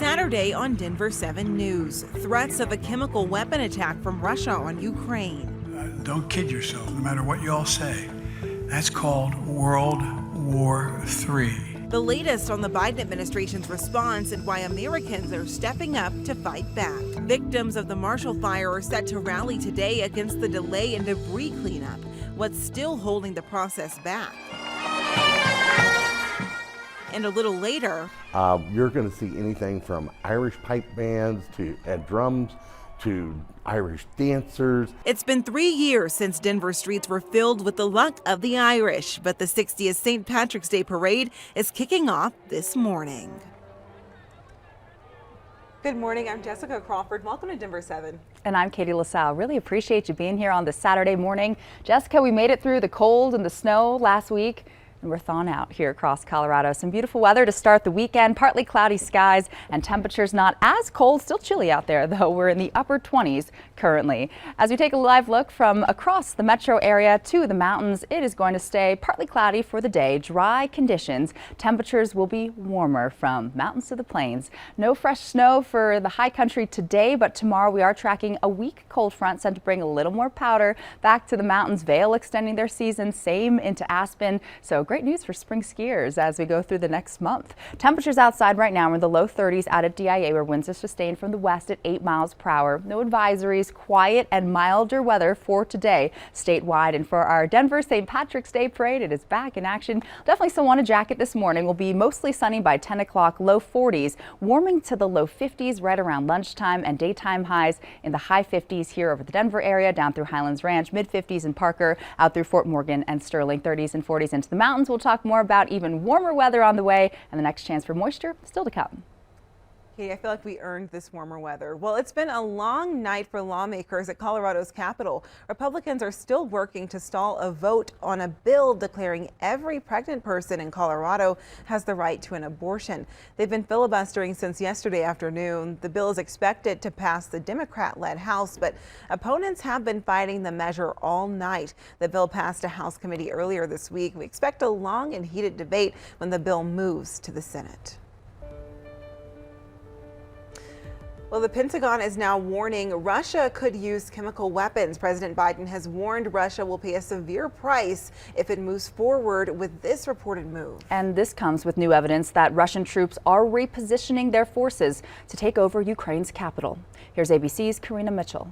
Saturday on Denver 7 News, threats of a chemical weapon attack from Russia on Ukraine. Don't kid yourself, no matter what you all say. That's called World War III. The latest on the Biden administration's response and why Americans are stepping up to fight back. Victims of the Marshall Fire are set to rally today against the delay in debris cleanup. What's still holding the process back? And a little later, you're going to see anything from Irish pipe bands and drums to Irish dancers. It's been 3 years since Denver streets were filled with the luck of the Irish, but the 60th St. Patrick's Day parade is kicking off this morning. Good morning, I'm Jessica Crawford. Welcome to Denver 7. And I'm Katie LaSalle. Really appreciate you being here on this Saturday morning. Jessica, we made it through the cold and the snow last week, and we're thawing out here across Colorado. Some beautiful weather to start the weekend, partly cloudy skies and temperatures not as cold, still chilly out there though. We're in the upper 20s currently. As we take a live look from across the metro area to the mountains, it is going to stay partly cloudy for the day, dry conditions. Temperatures will be warmer from mountains to the plains. No fresh snow for the high country today, but tomorrow we are tracking a weak cold front sent to bring a little more powder back to the mountains. Vail extending their season, same into Aspen. So great news for spring skiers as we go through the next month. Temperatures outside right now are in the low 30s out at DIA, where winds are sustained from the west at 8 miles per hour. No advisories, quiet and milder weather for today statewide. And for our Denver St. Patrick's Day parade, it is back in action. Definitely still want a jacket this morning. Will be mostly sunny by 10 o'clock, low 40s, warming to the low 50s right around lunchtime, and daytime highs in the high 50s here over the Denver area, down through Highlands Ranch, mid 50s in Parker, out through Fort Morgan and Sterling, 30s and 40s into the mountains. We'll talk more about even warmer weather on the way, and the next chance for moisture still to come. Katie, I feel like we earned this warmer weather. Well, it's been a long night for lawmakers at Colorado's Capitol. Republicans are still working to stall a vote on a bill declaring every pregnant person in Colorado has the right to an abortion. They've been filibustering since yesterday afternoon. The bill is expected to pass the Democrat-led House, but opponents have been fighting the measure all night. The bill passed a House committee earlier this week. We expect a long and heated debate when the bill moves to the Senate. Well, the Pentagon is now warning Russia could use chemical weapons. President Biden has warned Russia will pay a severe price if it moves forward with this reported move. And this comes with new evidence that Russian troops are repositioning their forces to take over Ukraine's capital. Here's ABC's Karina Mitchell.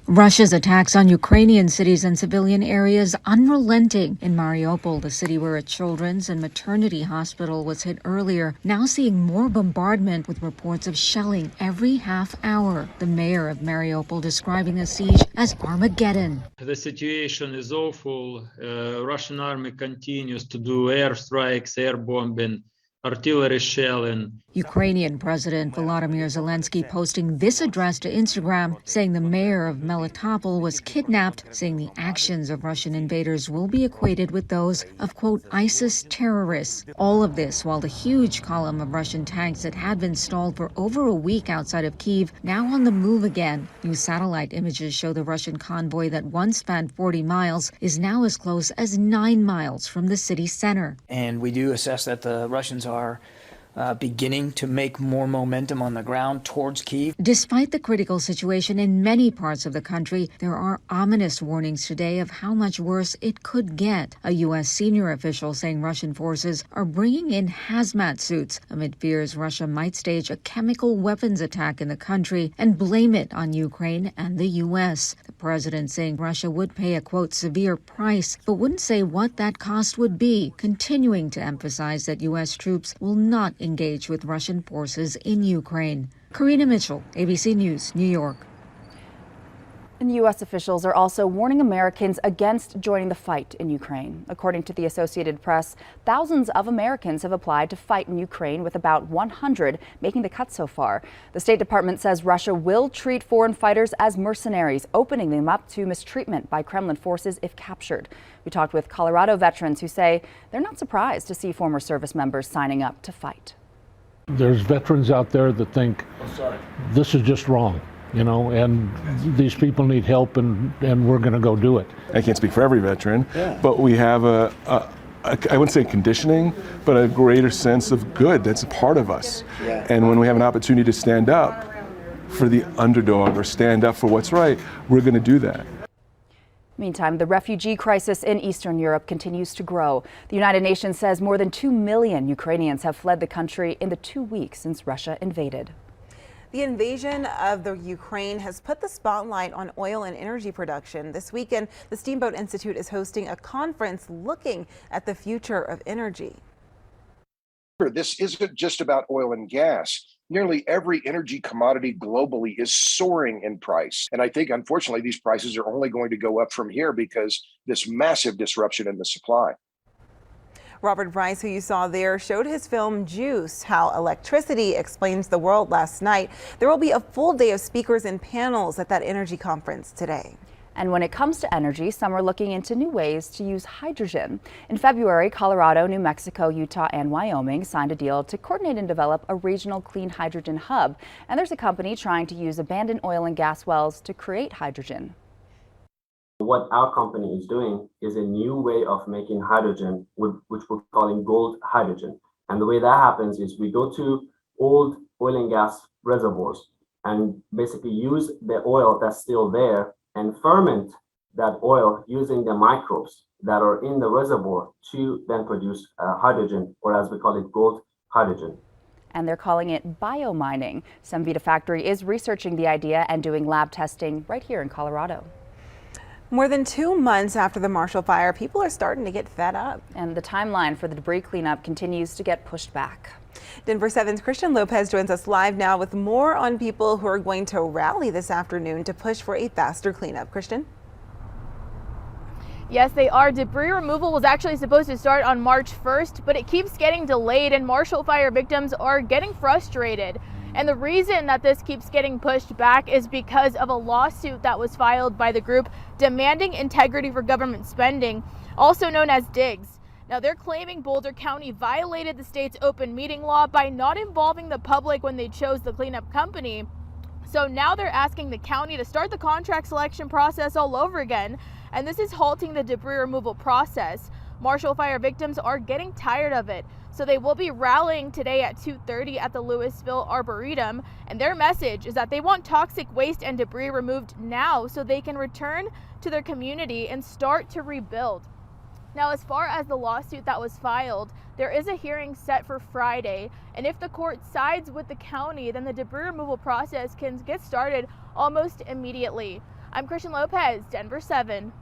Russia's attacks on Ukrainian cities and civilian areas unrelenting. In Mariupol, the city where a children's and maternity hospital was hit earlier, now seeing more bombardment with reports of shelling every half hour. The mayor of Mariupol describing the siege as Armageddon. The situation is awful. Russian army continues to do airstrikes, air bombing, artillery shelling. Ukrainian President Volodymyr Zelensky posting this address to Instagram, saying the mayor of Melitopol was kidnapped, saying the actions of Russian invaders will be equated with those of, quote, ISIS terrorists. All of this while the huge column of Russian tanks that had been stalled for over a week outside of Kyiv now on the move again. New satellite images show the Russian convoy that once spanned 40 miles is now as close as 9 miles from the city center. And we do assess that the Russians are beginning to make more momentum on the ground towards Kyiv. Despite the critical situation in many parts of the country, there are ominous warnings today of how much worse it could get. A U.S. senior official saying Russian forces are bringing in hazmat suits amid fears Russia might stage a chemical weapons attack in the country and blame it on Ukraine and the U.S. The president saying Russia would pay a, quote, severe price, but wouldn't say what that cost would be, continuing to emphasize that U.S. troops will not engage with Russian forces in Ukraine. Karina Mitchell, ABC News, New York. And U.S. officials are also warning Americans against joining the fight in Ukraine. According to the Associated Press, thousands of Americans have applied to fight in Ukraine, with about 100 making the cut so far. The State Department says Russia will treat foreign fighters as mercenaries, opening them up to mistreatment by Kremlin forces if captured. We talked with Colorado veterans who say they're not surprised to see former service members signing up to fight. There's veterans out there that think this is just wrong, you know, and these people need help, and we're going to go do it. I can't speak for every veteran, but we have a I wouldn't say conditioning, but a greater sense of good that's a part of us. Yeah. And when we have an opportunity to stand up for the underdog or stand up for what's right, we're going to do that. Meantime, the refugee crisis in Eastern Europe continues to grow. The United Nations says more than 2 million Ukrainians have fled the country in the 2 weeks since Russia invaded. The invasion of the Ukraine has put the spotlight on oil and energy production. This weekend, the Steamboat Institute is hosting a conference looking at the future of energy. This isn't just about oil and gas. Nearly every energy commodity globally is soaring in price. And I think, unfortunately, these prices are only going to go up from here because this massive disruption in the supply. Robert Bryce, who you saw there, showed his film Juice, How Electricity Explains the World last night. There will be a full day of speakers and panels at that energy conference today. And when it comes to energy, some are looking into new ways to use hydrogen. In February, Colorado, New Mexico, Utah, and Wyoming signed a deal to coordinate and develop a regional clean hydrogen hub. And there's a company trying to use abandoned oil and gas wells to create hydrogen. What our company is doing is a new way of making hydrogen, which we're calling gold hydrogen. And the way that happens is we go to old oil and gas reservoirs and basically use the oil that's still there and ferment that oil using the microbes that are in the reservoir to then produce hydrogen, or as we call it, gold hydrogen. And they're calling it biomining. Semvita Factory is researching the idea and doing lab testing right here in Colorado. More than 2 months after the Marshall Fire, people are starting to get fed up. And the timeline for the debris cleanup continues to get pushed back. Denver 7's Christian Lopez joins us live now with more on people who are going to rally this afternoon to push for a faster cleanup. Christian? Yes, they are. Debris removal was actually supposed to start on March 1st, but it keeps getting delayed and Marshall Fire victims are getting frustrated. And the reason that this keeps getting pushed back is because of a lawsuit that was filed by the group demanding integrity for government spending, also known as DIGS. Now, they're claiming Boulder County violated the state's open meeting law by not involving the public when they chose the cleanup company. So now they're asking the county to start the contract selection process all over again, and this is halting the debris removal process. Marshall Fire victims are getting tired of it, so they will be rallying today at 2:30 at the Louisville Arboretum, and their message is that they want toxic waste and debris removed now so they can return to their community and start to rebuild. Now, as far as the lawsuit that was filed, there is a hearing set for Friday, and if the court sides with the county, then the debris removal process can get started almost immediately. I'm Christian Lopez, Denver 7.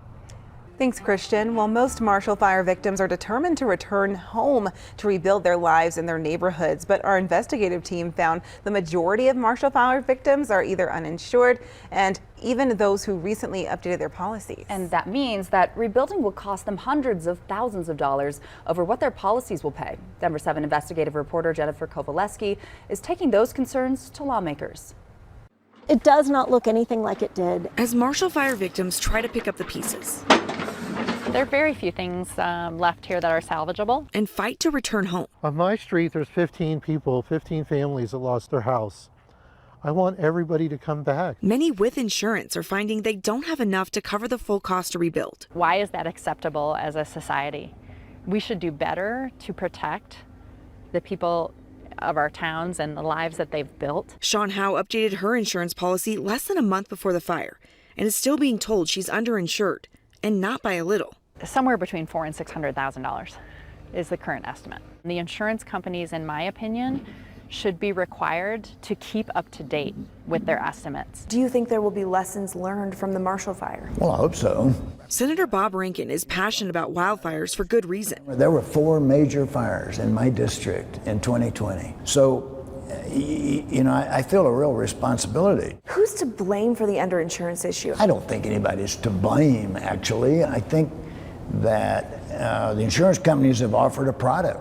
Thanks, Christian. Well, most Marshall Fire victims are determined to return home to rebuild their lives in their neighborhoods. But our investigative team found the majority of Marshall Fire victims are either uninsured and even those who recently updated their policies. And that means that rebuilding will cost them hundreds of thousands of dollars over what their policies will pay. Denver 7 investigative reporter Jennifer Kovaleski is taking those concerns to lawmakers. It does not look anything like it did. As Marshall Fire victims try to pick up the pieces. There are very few things left here that are salvageable. And fight to return home. On my street, there's 15 people, 15 families that lost their house. I want everybody to come back. Many with insurance are finding they don't have enough to cover the full cost to rebuild. Why is that acceptable as a society? We should do better to protect the people of our towns and the lives that they've built. Sean Howe updated her insurance policy less than a month before the fire and is still being told she's underinsured, and not by a little. Somewhere between $400,000 and $600,000 is the current estimate. The insurance companies, in my opinion, should be required to keep up to date with their estimates. Do you think there will be lessons learned from the Marshall Fire? Well, I hope so. Senator Bob Rankin is passionate about wildfires for good reason. There were 4 major fires in my district in 2020. So, you know, I feel a real responsibility. Who's to blame for the underinsurance issue? I don't think anybody's to blame, actually. I think that the insurance companies have offered a product,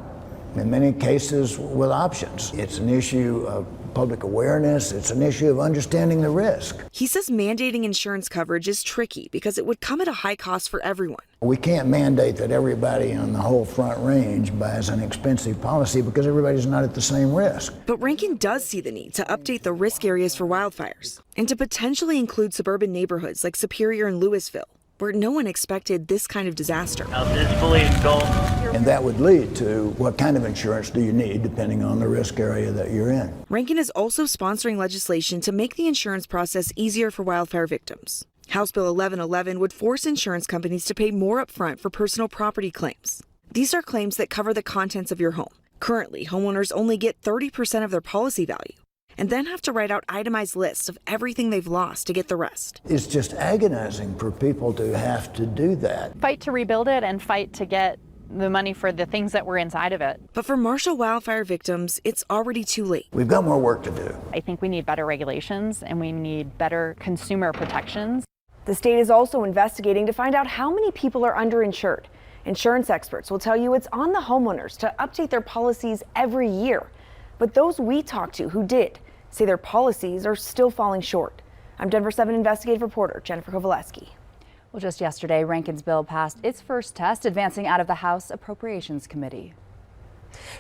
in many cases with options. It's an issue of public awareness. It's an issue of understanding the risk. He says mandating insurance coverage is tricky because it would come at a high cost for everyone. We can't mandate that everybody on the whole Front Range buys an expensive policy because everybody's not at the same risk. But Rankin does see the need to update the risk areas for wildfires and to potentially include suburban neighborhoods like Superior and Louisville, where no one expected this kind of disaster. And that would lead to what kind of insurance do you need depending on the risk area that you're in. Rankin is also sponsoring legislation to make the insurance process easier for wildfire victims. House Bill 1111 would force insurance companies to pay more upfront for personal property claims. These are claims that cover the contents of your home. Currently, homeowners only get 30% of their policy value and then have to write out itemized lists of everything they've lost to get the rest. It's just agonizing for people to have to do that. Fight to rebuild it and fight to get the money for the things that were inside of it. But for Marshall wildfire victims, it's already too late. We've got more work to do. I think we need better regulations and we need better consumer protections. The state is also investigating to find out how many people are underinsured. Insurance experts will tell you it's on the homeowners to update their policies every year. But those we talked to who did say their policies are still falling short. I'm Denver 7 investigative reporter Jennifer Kovaleski. Well, just yesterday, Rankin's bill passed its first test, advancing out of the House Appropriations Committee.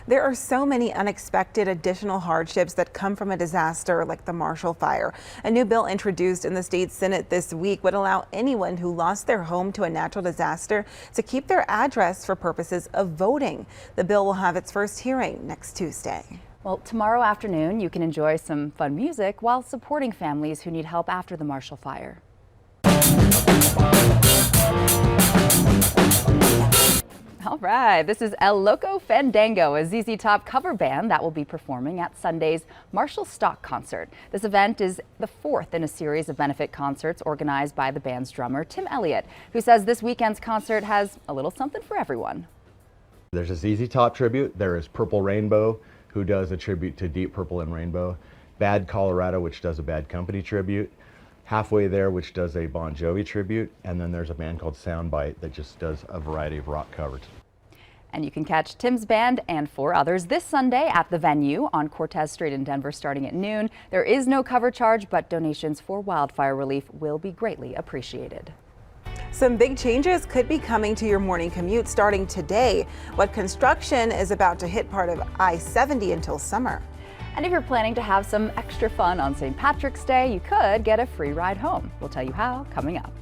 There are so many unexpected additional hardships that come from a disaster like the Marshall Fire. A new bill introduced in the state Senate this week would allow anyone who lost their home to a natural disaster to keep their address for purposes of voting. The bill will have its first hearing next Tuesday. Well, tomorrow afternoon, you can enjoy some fun music while supporting families who need help after the Marshall Fire. All right, this is El Loco Fandango, a ZZ Top cover band that will be performing at Sunday's Marshall Stock Concert. This event is the fourth in a series of benefit concerts organized by the band's drummer, Tim Elliott, who says this weekend's concert has a little something for everyone. There's a ZZ Top tribute, there is Purple Rainbow, who does a tribute to Deep Purple and Rainbow, Bad Colorado, which does a Bad Company tribute, Halfway There, which does a Bon Jovi tribute, and then there's a band called Soundbite that just does a variety of rock covers. And you can catch Tim's band and 4 others this Sunday at the venue on Cortez Street in Denver starting at noon. There is no cover charge, but donations for wildfire relief will be greatly appreciated. Some big changes could be coming to your morning commute starting today. What construction is about to hit part of I-70 until summer. And if you're planning to have some extra fun on St. Patrick's Day, you could get a free ride home. We'll tell you how coming up.